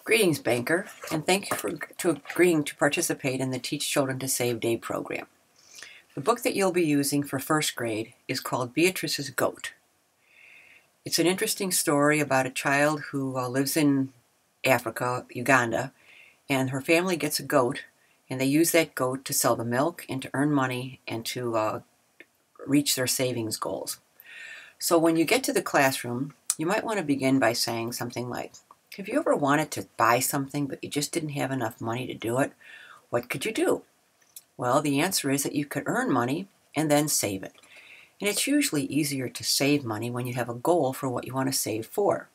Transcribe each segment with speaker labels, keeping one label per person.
Speaker 1: Greetings, banker, and thank you for agreeing to participate in the Teach Children to Save Day program. The book that you'll be using for first grade is called Beatrice's Goat. It's an interesting story about a child who lives in Africa, Uganda, and her family gets a goat, and they use that goat to sell the milk and to earn money and to reach their savings goals. So when you get to the classroom, you might want to begin by saying something like, have you ever wanted to buy something but you just didn't have enough money to do it? What could you do? Well, the answer is that you could earn money and then save it. And it's usually easier to save money when you have a goal for what you want to save for.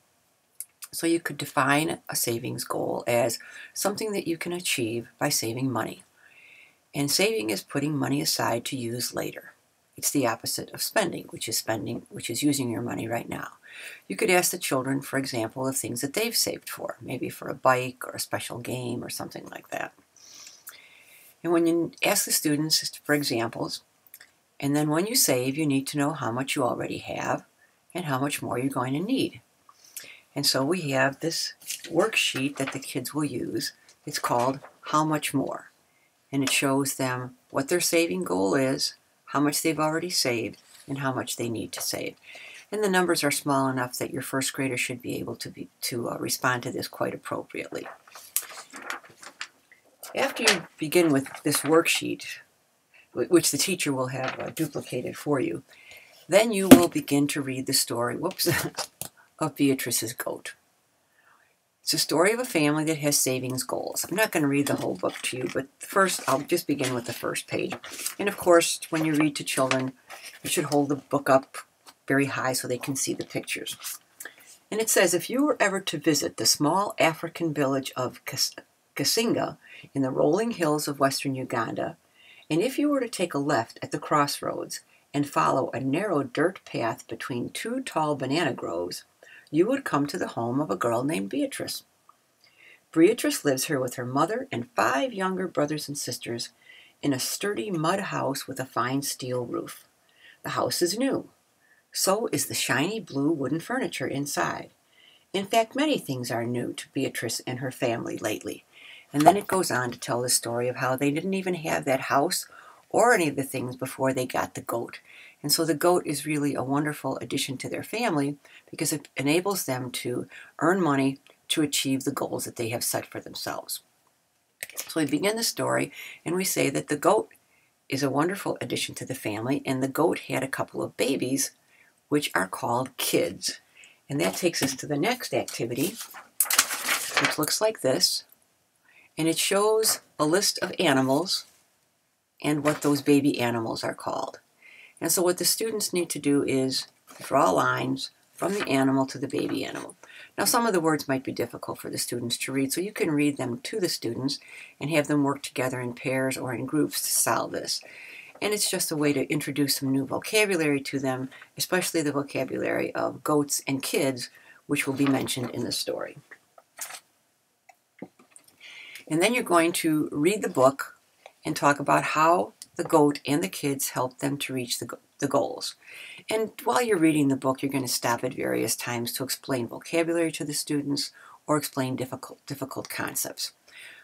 Speaker 1: So you could define a savings goal as something that you can achieve by saving money. And saving is putting money aside to use later. It's the opposite of spending, which is using your money right now. You could ask the children, for example, of things that they've saved for, maybe for a bike or a special game or something like that. And when you ask the students for examples, and then when you save, you need to know how much you already have and how much more you're going to need. And so we have this worksheet that the kids will use. It's called How Much More? And it shows them what their saving goal is, how much they've already saved, and how much they need to save. And the numbers are small enough that your first grader should be able to respond to this quite appropriately. After you begin with this worksheet, which the teacher will have duplicated for you, then you will begin to read the story, of Beatrice's Goat. It's a story of a family that has savings goals. I'm not going to read the whole book to you, but first I'll just begin with the first page. And of course, when you read to children, you should hold the book up very high so they can see the pictures. And it says, if you were ever to visit the small African village of Kasinga in the rolling hills of western Uganda, and if you were to take a left at the crossroads and follow a narrow dirt path between two tall banana groves, you would come to the home of a girl named Beatrice. Beatrice lives here with her mother and 5 younger brothers and sisters in a sturdy mud house with a fine steel roof. The house is new. So is the shiny blue wooden furniture inside. In fact, many things are new to Beatrice and her family lately. And then it goes on to tell the story of how they didn't even have that house or any of the things before they got the goat. And so the goat is really a wonderful addition to their family because it enables them to earn money to achieve the goals that they have set for themselves. So we begin the story and we say that the goat is a wonderful addition to the family, and the goat had a couple of babies which are called kids. And that takes us to the next activity, which looks like this. And it shows a list of animals and what those baby animals are called. And so what the students need to do is draw lines from the animal to the baby animal. Now some of the words might be difficult for the students to read, so you can read them to the students and have them work together in pairs or in groups to solve this. And it's just a way to introduce some new vocabulary to them, especially the vocabulary of goats and kids, which will be mentioned in the story. And then you're going to read the book and talk about how the goat and the kids help them to reach the goals. And while you're reading the book, you're going to stop at various times to explain vocabulary to the students or explain difficult concepts.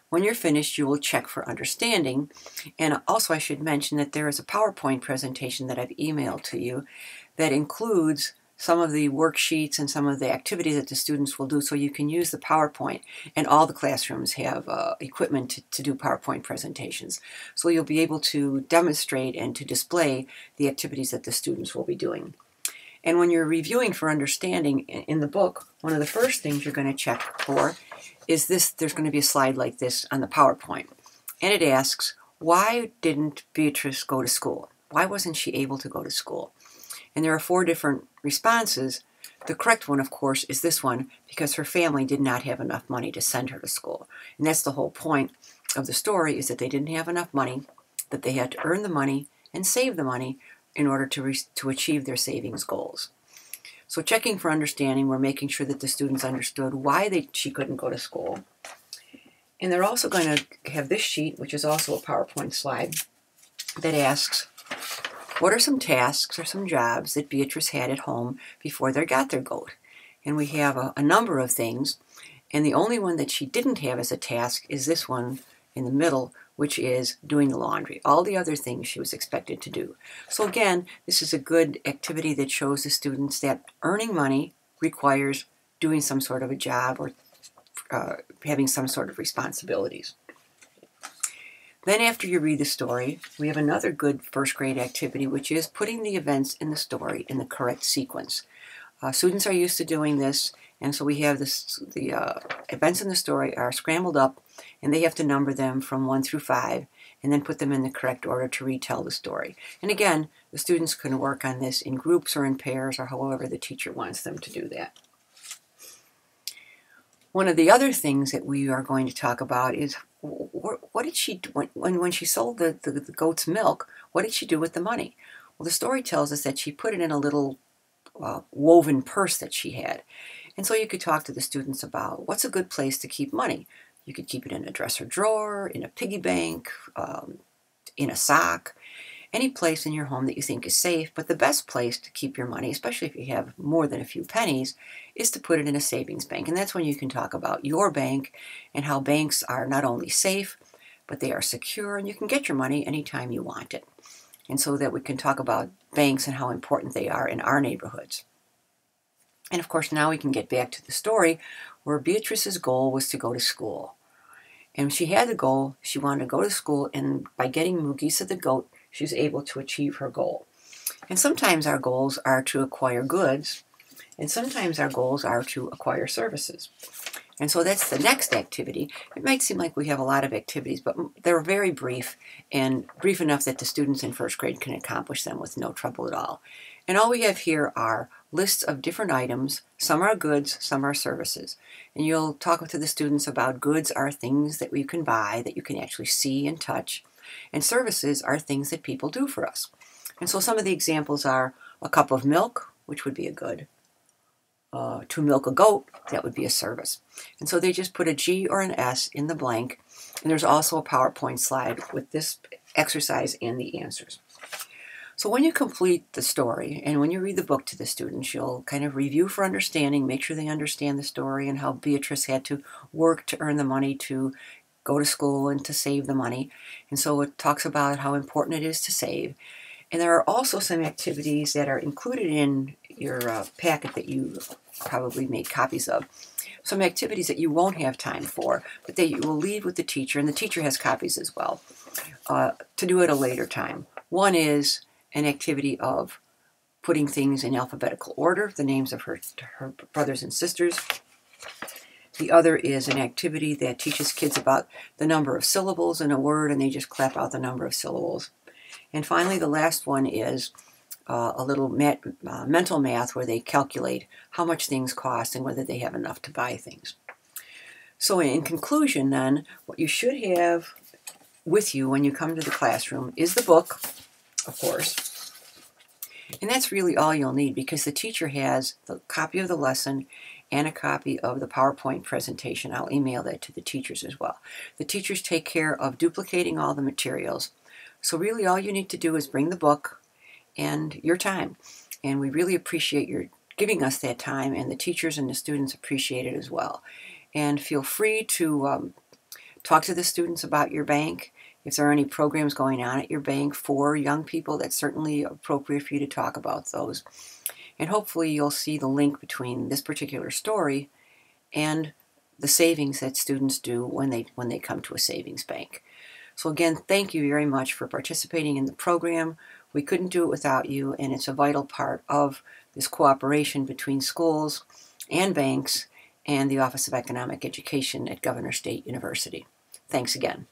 Speaker 1: When you're finished, you will check for understanding. And also I should mention that there is a PowerPoint presentation that I've emailed to you that includes some of the worksheets and some of the activities that the students will do, so you can use the PowerPoint. And all the classrooms have equipment to do PowerPoint presentations. So you'll be able to demonstrate and to display the activities that the students will be doing. And when you're reviewing for understanding in the book, one of the first things you're going to check for is this. There's going to be a slide like this on the PowerPoint. And it asks, why didn't Beatrice go to school? Why wasn't she able to go to school? And there are 4 different responses. The correct one, of course, is this one, because her family did not have enough money to send her to school. And that's the whole point of the story, is that they didn't have enough money, that they had to earn the money and save the money in order to achieve their savings goals. So checking for understanding, we're making sure that the students understood why she couldn't go to school. And they're also going to have this sheet, which is also a PowerPoint slide, that asks, what are some tasks or some jobs that Beatrice had at home before they got their goat? And we have a number of things, And the only one that she didn't have as a task is this one in the middle, which is doing the laundry. All the other things she was expected to do. So again, this is a good activity that shows the students that earning money requires doing some sort of a job or having some sort of responsibilities. Then after you read the story, we have another good first grade activity, which is putting the events in the story in the correct sequence. Students are used to doing this, and so we have the events in the story are scrambled up, and they have to number them from 1 through 5, and then put them in the correct order to retell the story. And again, the students can work on this in groups or in pairs or however the teacher wants them to do that. One of the other things that we are going to talk about is what did she do when she sold the goat's milk? What did she do with the money? Well, the story tells us that she put it in a little woven purse that she had. And so you could talk to the students about what's a good place to keep money. You could keep it in a dresser drawer, in a piggy bank, in a sock, any place in your home that you think is safe. But the best place to keep your money, especially if you have more than a few pennies, is to put it in a savings bank. And that's when you can talk about your bank and how banks are not only safe, but they are secure, and you can get your money anytime you want it. And so that we can talk about banks and how important they are in our neighborhoods. And of course, now we can get back to the story where Beatrice's goal was to go to school. And she had the goal, she wanted to go to school, and by getting Mugisa the goat, she was able to achieve her goal. And sometimes our goals are to acquire goods, and sometimes our goals are to acquire services. And so that's the next activity. It might seem like we have a lot of activities, but they're very brief, and brief enough that the students in first grade can accomplish them with no trouble at all. And all we have here are lists of different items. Some are goods, some are services. And you'll talk to the students about goods are things that we can buy, that you can actually see and touch. And services are things that people do for us. And so some of the examples are a cup of milk, which would be a good. To milk a goat, that would be a service. And so they just put a G or an S in the blank. And there's also a PowerPoint slide with this exercise and the answers. So when you complete the story and when you read the book to the students, you'll kind of review for understanding, make sure they understand the story and how Beatrice had to work to earn the money to go to school and to save the money. And so it talks about how important it is to save. And there are also some activities that are included in your packet that you probably made copies of. Some activities that you won't have time for, but that you will leave with the teacher, and the teacher has copies as well, to do at a later time. One is an activity of putting things in alphabetical order, the names of her brothers and sisters. The other is an activity that teaches kids about the number of syllables in a word, and they just clap out the number of syllables. And finally, the last one is a little mental math where they calculate how much things cost and whether they have enough to buy things. So in conclusion then, what you should have with you when you come to the classroom is the book, of course. And that's really all you'll need, because the teacher has the copy of the lesson and a copy of the PowerPoint presentation. I'll email that to the teachers as well. The teachers take care of duplicating all the materials. So really all you need to do is bring the book and your time. And we really appreciate your giving us that time, and the teachers and the students appreciate it as well. And feel free to talk to the students about your bank. If there are any programs going on at your bank for young people, that's certainly appropriate for you to talk about those. And hopefully you'll see the link between this particular story and the savings that students do when they come to a savings bank. So again, thank you very much for participating in the program. We couldn't do it without you, and it's a vital part of this cooperation between schools and banks and the Office of Economic Education at Governor State University. Thanks again.